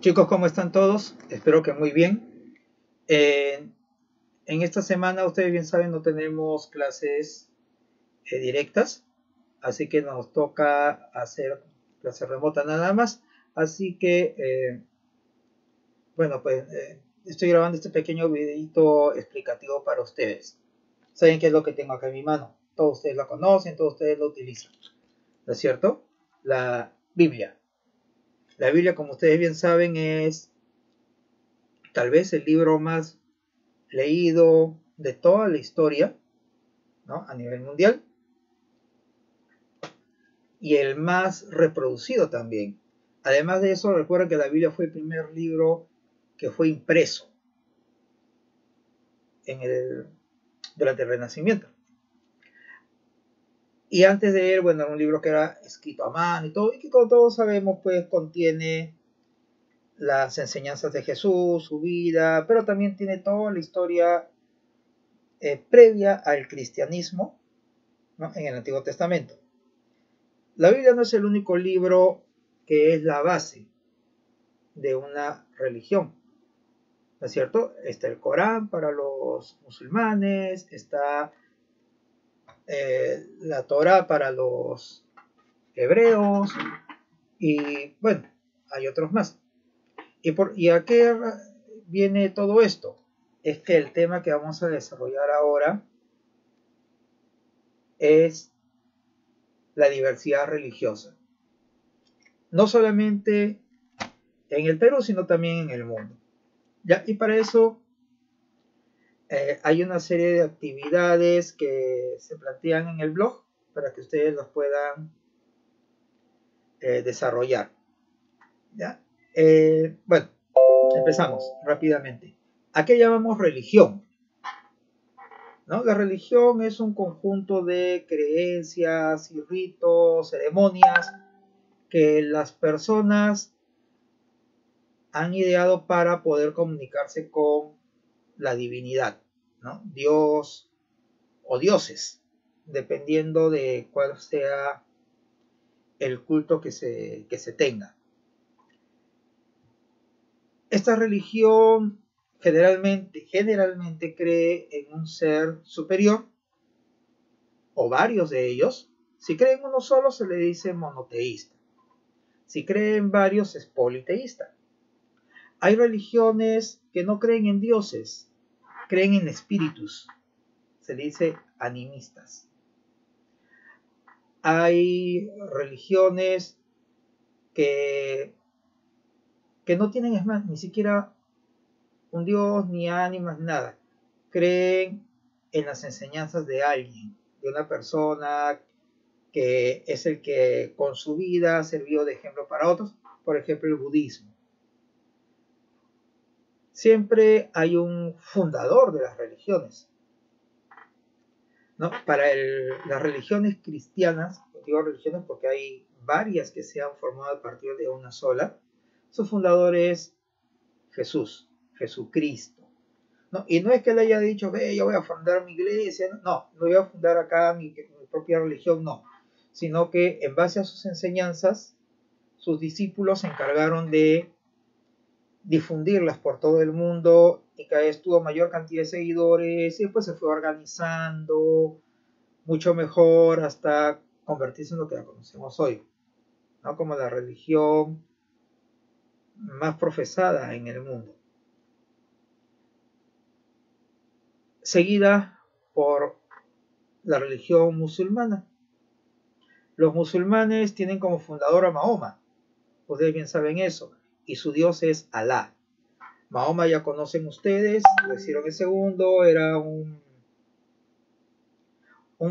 Chicos, ¿cómo están todos? Espero que muy bien. Eh, en esta semana, ustedes bien saben, no tenemos clases directas, así que nos toca hacer clase remota nada más. Así que, bueno, pues estoy grabando este pequeño videito explicativo para ustedes. Saben qué es lo que tengo acá en mi mano. Todos ustedes la conocen, todos ustedes lo utilizan. ¿No es cierto? La Biblia. La Biblia, como ustedes bien saben, es tal vez el libro más leído de toda la historia, ¿no? A nivel mundial, y el más reproducido también. Además de eso, recuerden que la Biblia fue el primer libro que fue impreso en durante el Renacimiento. Y antes de él, bueno, era un libro que era escrito a mano y todo, y que como todos sabemos, pues contiene las enseñanzas de Jesús, su vida, pero también tiene toda la historia previa al cristianismo, ¿no? En el Antiguo Testamento. La Biblia no es el único libro que es la base de una religión, ¿no es cierto? Está el Corán para los musulmanes, está la Torá para los hebreos y bueno, hay otros más. ¿Y a qué viene todo esto? Es que el tema que vamos a desarrollar ahora es la diversidad religiosa. No solamente en el Perú, sino también en el mundo. ¿Ya? Y para eso hay una serie de actividades que se plantean en el blog para que ustedes las puedan desarrollar. ¿Ya? Bueno, empezamos rápidamente. ¿A qué llamamos religión? ¿No? La religión es un conjunto de creencias y ritos, ceremonias que las personas han ideado para poder comunicarse con la divinidad, ¿no? Dios o dioses, dependiendo de cuál sea el culto que se tenga. Esta religión generalmente cree en un ser superior o varios de ellos. Si cree en uno solo se le dice monoteísta. Si cree en varios es politeísta. Hay religiones que no creen en dioses, creen en espíritus. Se le dice animistas. Hay religiones que no tienen, es más, ni siquiera un dios, ni ánimas, nada. Creen en las enseñanzas de alguien, de una persona que es el que con su vida sirvió de ejemplo para otros, por ejemplo el budismo. Siempre hay un fundador de las religiones, ¿no? Para las religiones cristianas, digo religiones porque hay varias que se han formado a partir de una sola, su fundador es Jesús, Jesucristo. ¿No? Y no es que él haya dicho, yo voy a fundar mi iglesia, no voy a fundar acá mi propia religión, no, sino que en base a sus enseñanzas, sus discípulos se encargaron de difundirlas por todo el mundo y cada vez tuvo mayor cantidad de seguidores y después se fue organizando mucho mejor hasta convertirse en lo que la conocemos hoy, ¿no? Como la religión más profesada en el mundo. Seguida por la religión musulmana. Los musulmanes tienen como fundador a Mahoma, ustedes bien saben eso, y su dios es Alá. Mahoma ya conocen ustedes, lo hicieron el segundo, era un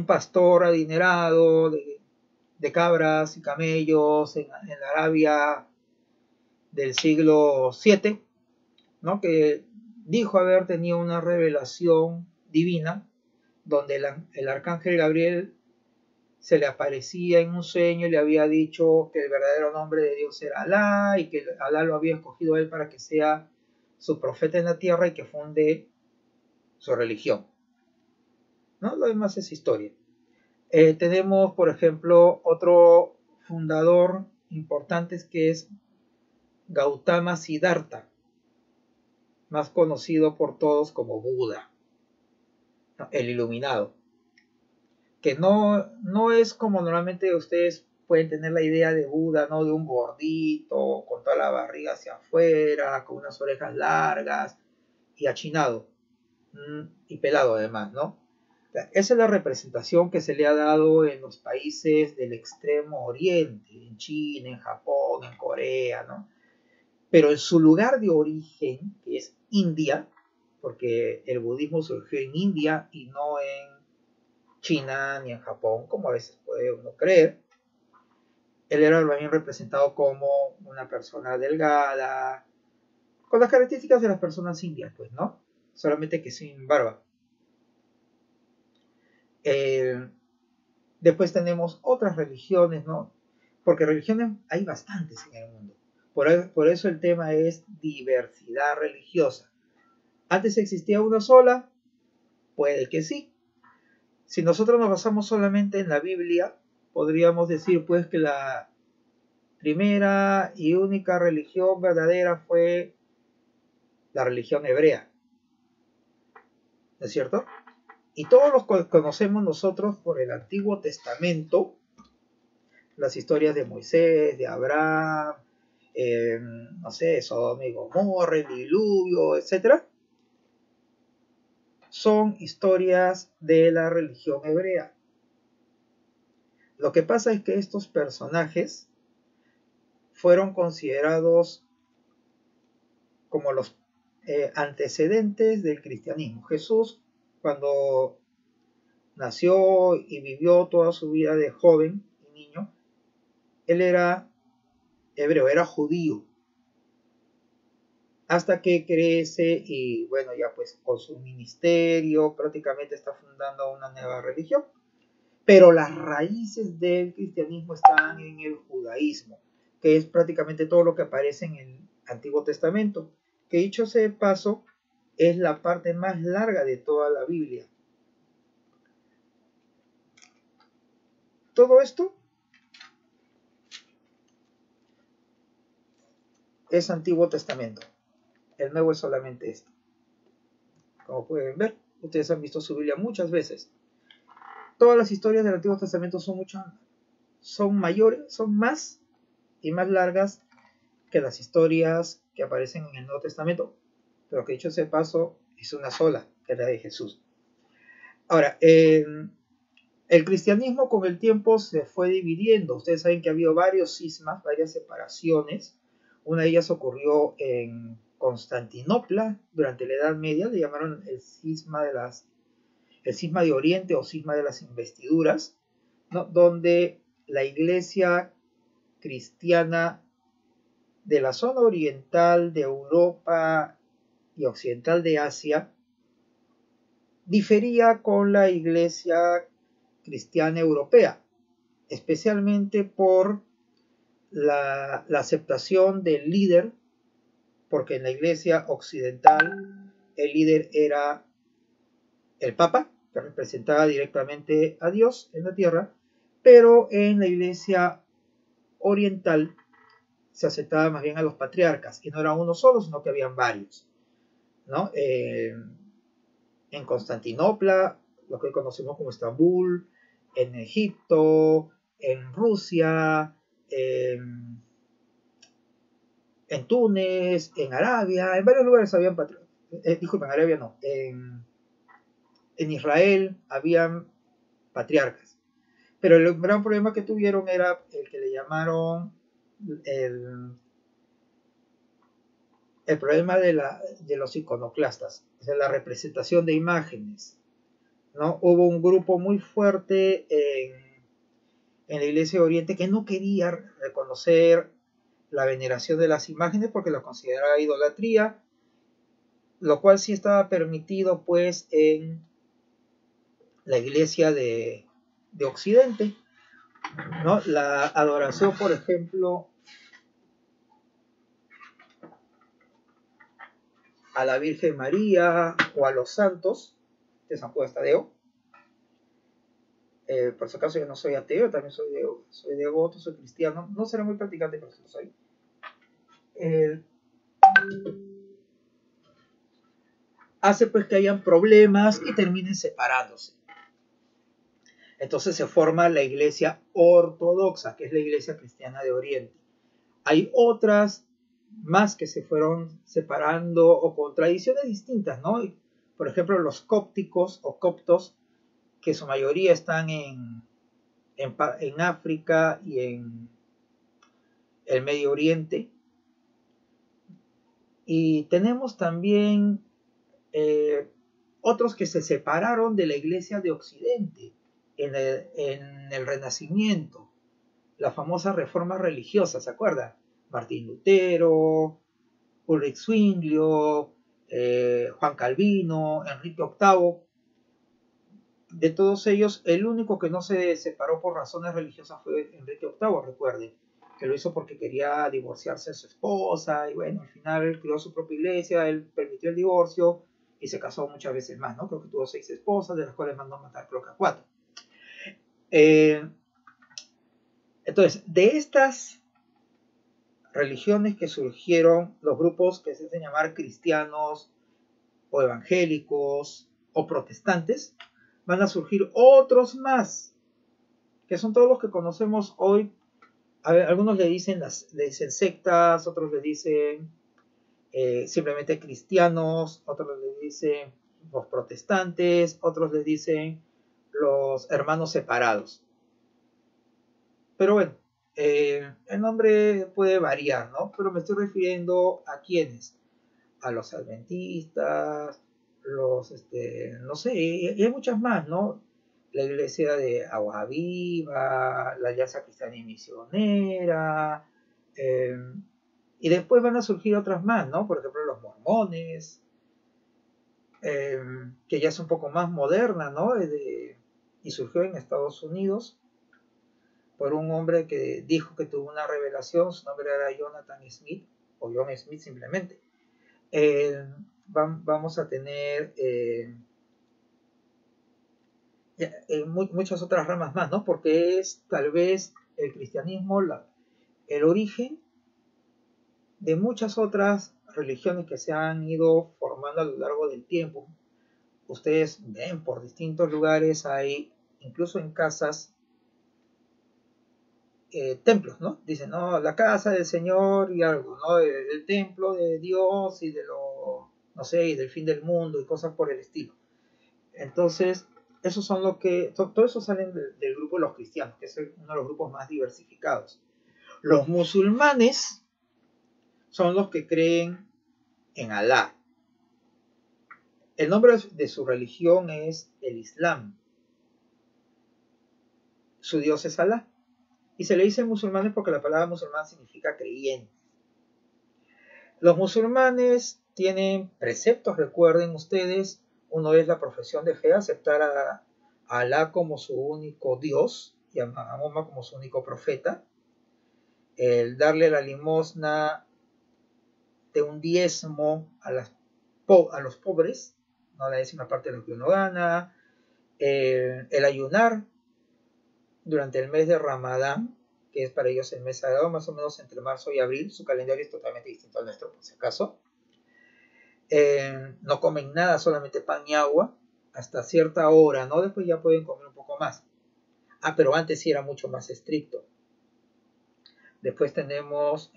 pastor adinerado de cabras y camellos en la Arabia del siglo VII, ¿no? Que dijo haber tenido una revelación divina donde el arcángel Gabriel se le aparecía en un sueño y le había dicho que el verdadero nombre de Dios era Alá y que Alá lo había escogido a él para que sea su profeta en la tierra y que funde su religión, ¿no? Lo demás es historia. Tenemos, por ejemplo, otro fundador importante que es Gautama Siddhartha, más conocido por todos como Buda, ¿no? El iluminado, que no es como normalmente ustedes pueden tener la idea de Buda, ¿no? De un gordito, con toda la barriga hacia afuera, con unas orejas largas y achinado, y pelado además, ¿no? Esa es la representación que se le ha dado en los países del extremo oriente, en China, en Japón, en Corea, ¿no? Pero en su lugar de origen, que es India, porque el budismo surgió en India y no en China ni en Japón, como a veces puede uno creer, él era bien representado como una persona delgada, con las características de las personas indias, pues, ¿no? Solamente que sin barba. Después tenemos otras religiones, ¿no? Porque religiones hay bastantes en el mundo. Por eso el tema es diversidad religiosa. ¿Antes existía una sola? Puede que sí. Si nosotros nos basamos solamente en la Biblia, podríamos decir pues que la primera y única religión verdadera fue la religión hebrea, ¿no es cierto? Y todos los conocemos nosotros por el Antiguo Testamento, las historias de Moisés, de Abraham, no sé, Sodoma y Gomorra, el diluvio, etc. Son historias de la religión hebrea. Lo que pasa es que estos personajes fueron considerados como los antecedentes del cristianismo. Jesús, cuando nació y vivió toda su vida de joven y niño, él era hebreo, era judío, hasta que crece y bueno, ya pues con su ministerio prácticamente está fundando una nueva religión. Pero las raíces del cristianismo están en el judaísmo, que es prácticamente todo lo que aparece en el Antiguo Testamento, que dicho sea de paso, es la parte más larga de toda la Biblia. Todo esto es Antiguo Testamento. El Nuevo es solamente esto. Como pueden ver, ustedes han visto su Biblia muchas veces. Todas las historias del Antiguo Testamento son mayores, son más y más largas que las historias que aparecen en el Nuevo Testamento, pero que dicho sea de paso, es una sola, que es la de Jesús. Ahora, el cristianismo con el tiempo se fue dividiendo. Ustedes saben que ha habido varios cismas, varias separaciones. Una de ellas ocurrió en Constantinopla durante la Edad Media, le llamaron el cisma de Oriente o cisma de las investiduras, ¿no? Donde la iglesia cristiana de la zona oriental de Europa y occidental de Asia difería con la iglesia cristiana europea, especialmente por la aceptación del líder, porque en la iglesia occidental el líder era el Papa, que representaba directamente a Dios en la tierra, pero en la iglesia oriental se aceptaba más bien a los patriarcas, y no era uno solo, sino que habían varios, ¿no? En Constantinopla, lo que hoy conocemos como Estambul, en Egipto, en Rusia, en Túnez, en Arabia, en varios lugares habían patriarcas. Disculpen, en Arabia no, en Israel habían patriarcas. Pero el gran problema que tuvieron era el que le llamaron el problema de los iconoclastas, o sea, la representación de imágenes, ¿no? Hubo un grupo muy fuerte en la Iglesia de Oriente que no quería reconocer la veneración de las imágenes porque lo consideraba idolatría, lo cual sí estaba permitido pues en la Iglesia de Occidente, ¿no? La adoración, por ejemplo, a la Virgen María o a los santos de San Juan Tadeo. Por si acaso yo no soy ateo, también soy devoto, soy cristiano, no seré muy practicante, pero sí lo soy. eh, hace pues que hayan problemas y terminen separándose. Entonces se forma la iglesia ortodoxa, que es la iglesia cristiana de Oriente. Hay otras más que se fueron separando o con tradiciones distintas, ¿no? Por ejemplo, los cópticos o coptos, que su mayoría están en África y en el Medio Oriente. Y tenemos también otros que se separaron de la iglesia de Occidente en el Renacimiento, la famosa reforma religiosa, ¿se acuerda? Martín Lutero, Ulrich Zwinglio, Juan Calvino, Enrique VIII. De todos ellos, el único que no se separó por razones religiosas fue Enrique VIII, recuerden, que lo hizo porque quería divorciarse de su esposa, y bueno, al final él creó su propia iglesia, él permitió el divorcio, y se casó muchas veces más, ¿no? Creo que tuvo 6 esposas, de las cuales mandó a matar creo que a 4. Entonces, de estas religiones que surgieron, los grupos que se hacen llamar cristianos, o evangélicos, o protestantes, van a surgir otros más, que son todos los que conocemos hoy. A ver, algunos le dicen sectas, otros le dicen simplemente cristianos, otros le dicen los protestantes, otros le dicen los hermanos separados. Pero bueno, el nombre puede variar, ¿no? Pero me estoy refiriendo a quiénes, a los adventistas, no sé, y hay muchas más, ¿no? La iglesia de Agua Viva, la Alianza Cristiana y Misionera, y después van a surgir otras más, ¿no? Por ejemplo, los mormones, que ya es un poco más moderna, ¿no? Y surgió en Estados Unidos por un hombre que dijo que tuvo una revelación. Su nombre era Jonathan Smith, o John Smith simplemente. Vamos a tener muchas otras ramas más, ¿no? Porque es tal vez el cristianismo el origen de muchas otras religiones que se han ido formando a lo largo del tiempo. Ustedes ven por distintos lugares, hay incluso en casas templos, ¿no? Dicen, no, la casa del Señor y algo, ¿no? El templo de Dios y no sé, y del fin del mundo y cosas por el estilo. Entonces, esos son todo eso salen del grupo de los cristianos, que es uno de los grupos más diversificados. Los musulmanes son los que creen en Alá. El nombre de su religión es el Islam. Su Dios es Alá. Y se le dice musulmanes porque la palabra musulmán significa creyente. Los musulmanes tienen preceptos, recuerden ustedes. Uno es la profesión de fe, aceptar a Alá como su único Dios y a Mahoma como su único profeta. El darle la limosna de un diezmo a los pobres, no la décima parte de lo que uno gana. El ayunar durante el mes de Ramadán, que es para ellos el mes sagrado, más o menos entre marzo y abril. Su calendario es totalmente distinto al nuestro, por si acaso. No comen nada, solamente pan y agua, hasta cierta hora, ¿no? Después ya pueden comer un poco más. Pero antes sí era mucho más estricto. Después tenemos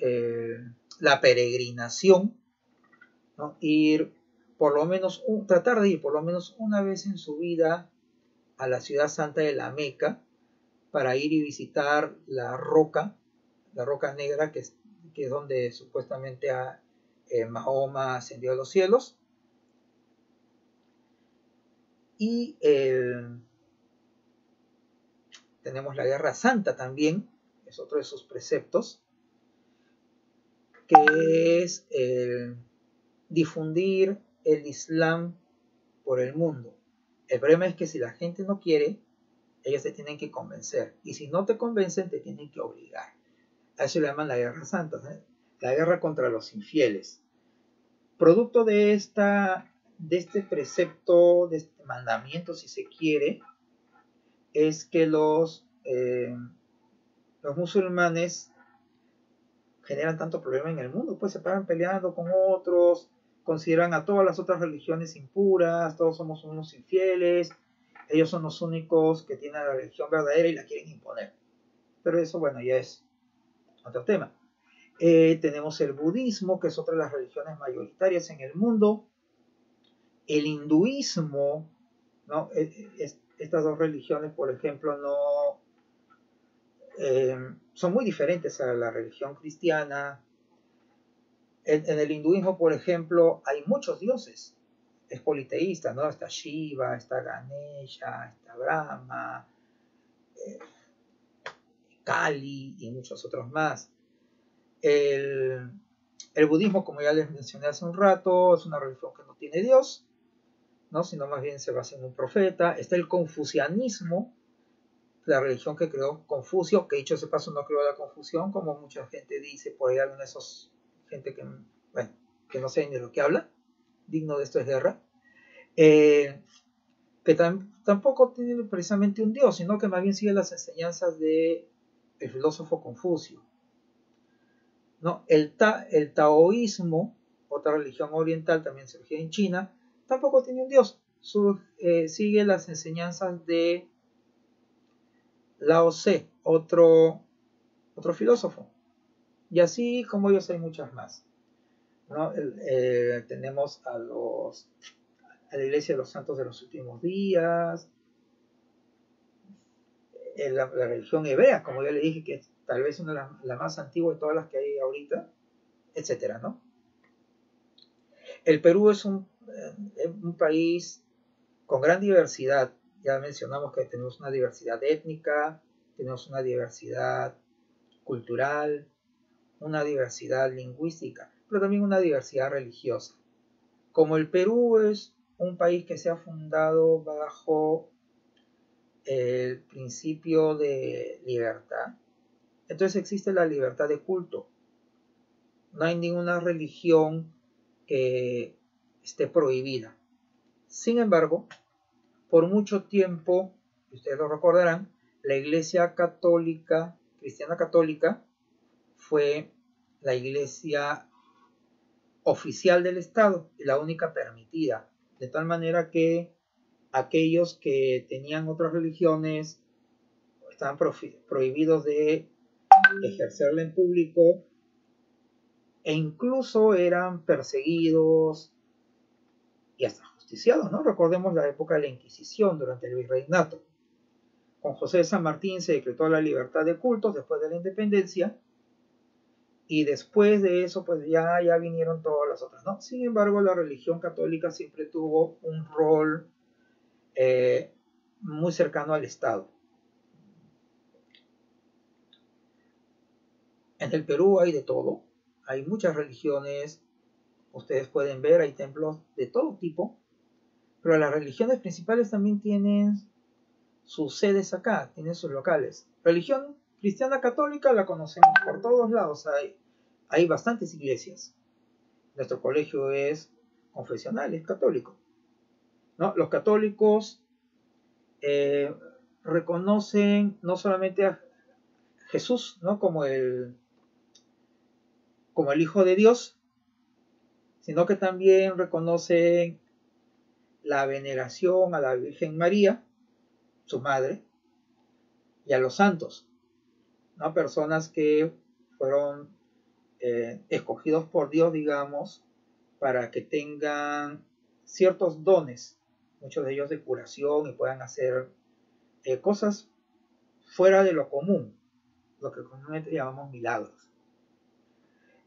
la peregrinación, ¿no? Tratar de ir por lo menos una vez en su vida a la ciudad santa de la Meca, para ir y visitar la roca negra, que es donde supuestamente Mahoma ascendió a los cielos. Y tenemos la Guerra Santa también, es otro de sus preceptos, que es difundir el Islam por el mundo. El problema es que si la gente no quiere, ellos te tienen que convencer, y si no te convencen, te tienen que obligar. A eso le llaman la Guerra Santa, ¿eh? La guerra contra los infieles. Producto de este precepto, de este mandamiento, si se quiere, es que los musulmanes generan tanto problema en el mundo, pues se paran peleando con otros, consideran a todas las otras religiones impuras, todos somos unos infieles, ellos son los únicos que tienen la religión verdadera y la quieren imponer. Pero eso, bueno, ya es otro tema. Tenemos el budismo, que es otra de las religiones mayoritarias en el mundo. El hinduismo, ¿no? Estas dos religiones, por ejemplo, no son muy diferentes a la religión cristiana. En el hinduismo, por ejemplo, hay muchos dioses. Es politeísta, ¿no? Está Shiva, está Ganesha, está Brahma, Kali y muchos otros más. El budismo, como ya les mencioné hace un rato, es una religión que no tiene Dios, ¿no? Sino más bien se basa en un profeta. Está el confucianismo, la religión que creó Confucio, que dicho ese paso no creó la confusión, como mucha gente dice, por ahí alguna de esos gente que, bueno, que no sé ni de lo que habla, digno de esto es guerra, que tampoco tiene precisamente un dios, sino que más bien sigue las enseñanzas del filósofo Confucio, ¿no? El taoísmo, otra religión oriental también surgió en China, tampoco tiene un dios, sigue las enseñanzas de Lao Tse, otro filósofo, y así como ellos hay muchas más, ¿no? Tenemos a la Iglesia de los Santos de los Últimos Días, la religión hebrea, como ya le dije, que es tal vez una de la más antigua de todas las que hay ahorita, etcétera, ¿no? El Perú es un país con gran diversidad. Ya mencionamos que tenemos una diversidad étnica, tenemos una diversidad cultural, una diversidad lingüística, pero también una diversidad religiosa. Como el Perú es un país que se ha fundado bajo el principio de libertad, entonces existe la libertad de culto. No hay ninguna religión que esté prohibida. Sin embargo, por mucho tiempo, ustedes lo recordarán, la Iglesia Católica, Cristiana Católica, fue la iglesia oficial del Estado y la única permitida, de tal manera que aquellos que tenían otras religiones estaban prohibidos de ejercerla en público e incluso eran perseguidos y hasta justiciados, ¿no? Recordemos la época de la Inquisición durante el Virreinato. Con José de San Martín se decretó la libertad de cultos después de la independencia y después de eso pues ya vinieron todas las otras, ¿no? Sin embargo, la religión católica siempre tuvo un rol muy cercano al Estado. En el Perú hay de todo, hay muchas religiones, ustedes pueden ver, hay templos de todo tipo, pero las religiones principales también tienen sus sedes acá, tienen sus locales. Religión cristiana católica la conocemos por todos lados, hay bastantes iglesias. Nuestro colegio es confesional, es católico, ¿no? Los católicos reconocen no solamente a Jesús, ¿no? como el Hijo de Dios, sino que también reconocen la veneración a la Virgen María, su madre, y a los santos, ¿no? Personas que fueron escogidos por Dios, digamos, para que tengan ciertos dones, muchos de ellos de curación, y puedan hacer cosas fuera de lo común, lo que comúnmente llamamos milagros.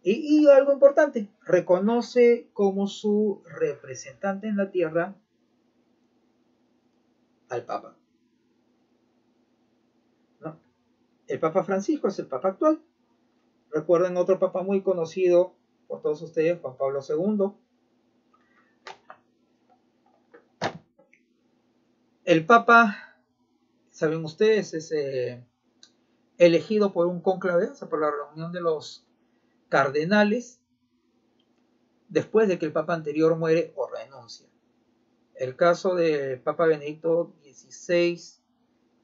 Y algo importante, reconoce como su representante en la tierra al Papa, ¿no? El Papa Francisco es el Papa actual. Recuerden otro Papa muy conocido por todos ustedes, Juan Pablo II. El Papa, saben ustedes, es elegido por un cónclave, o sea, por la reunión de los cardenales, después de que el Papa anterior muere o renuncia. El caso del Papa Benedicto XVI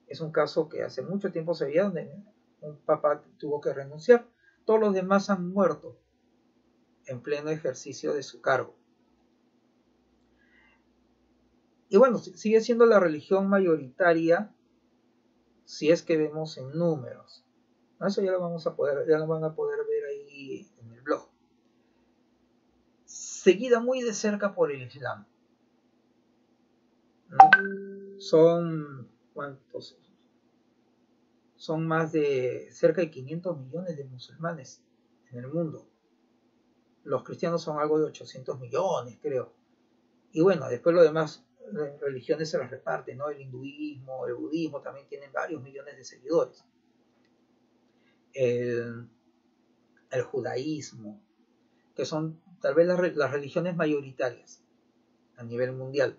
es un caso que hace mucho tiempo se veía, donde un Papa tuvo que renunciar. Todos los demás han muerto en pleno ejercicio de su cargo. Y bueno, sigue siendo la religión mayoritaria si es que vemos en números. Eso ya lo van a poder ver ahí en el blog. Seguida muy de cerca por el Islam. Son, ¿cuántos? Son más de cerca de 500 millones de musulmanes en el mundo. Los cristianos son algo de 800 millones, creo. Y bueno, después lo demás, las religiones se las reparten, ¿no? El hinduismo, el budismo también tienen varios millones de seguidores. El judaísmo, que son tal vez las religiones mayoritarias a nivel mundial.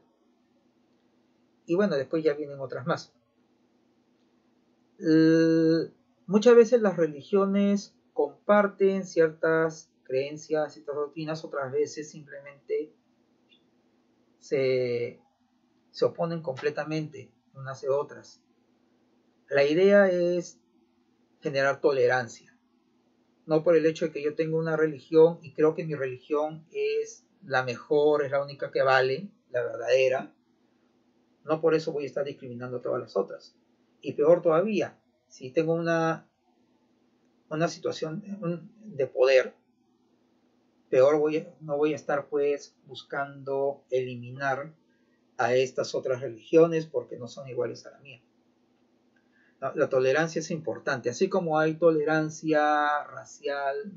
Y bueno, después ya vienen otras más. Muchas veces las religiones comparten ciertas creencias, ciertas doctrinas, otras veces simplemente se oponen completamente unas a otras. La idea es generar tolerancia, no por el hecho de que yo tengo una religión y creo que mi religión es la mejor, es la única que vale, la verdadera. No por eso voy a estar discriminando a todas las otras. Y peor todavía, si tengo una situación de poder, peor no voy a estar pues buscando eliminar a estas otras religiones porque no son iguales a la mía. La tolerancia es importante, así como hay tolerancia racial,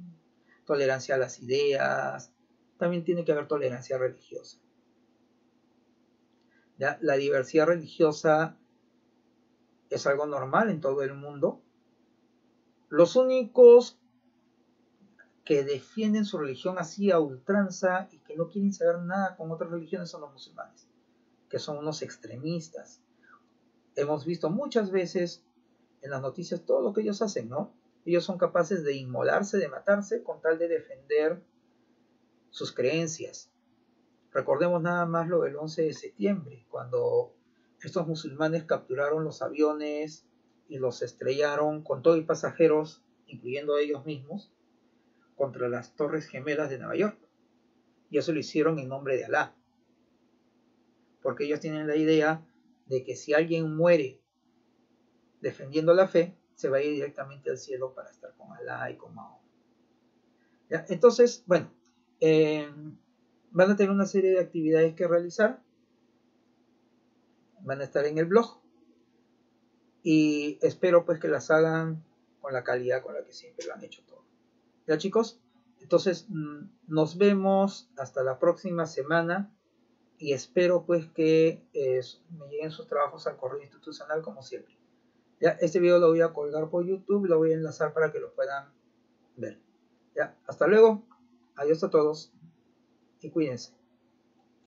tolerancia a las ideas, también tiene que haber tolerancia religiosa. ¿Ya? La diversidad religiosa es algo normal en todo el mundo. Los únicos que defienden su religión así a ultranza y que no quieren saber nada con otras religiones son los musulmanes, que son unos extremistas. Hemos visto muchas veces en las noticias todo lo que ellos hacen, ¿no? Ellos son capaces de inmolarse, de matarse con tal de defender sus creencias. Recordemos nada más lo del 11 de septiembre, cuando estos musulmanes capturaron los aviones y los estrellaron con todo y pasajeros, incluyendo a ellos mismos, contra las Torres Gemelas de Nueva York. Y eso lo hicieron en nombre de Alá. Porque ellos tienen la idea de que si alguien muere defendiendo la fe, se va a ir directamente al cielo para estar con Alá y con Mahoma. ¿Ya? Entonces, bueno, van a tener una serie de actividades que realizar. Van a estar en el blog. Y espero pues que las hagan con la calidad con la que siempre lo han hecho todo. ¿Ya, chicos? Entonces, nos vemos hasta la próxima semana. Y espero pues que me lleguen sus trabajos al correo institucional como siempre. Ya, este video lo voy a colgar por YouTube, lo voy a enlazar para que lo puedan ver. Ya, hasta luego, adiós a todos y cuídense.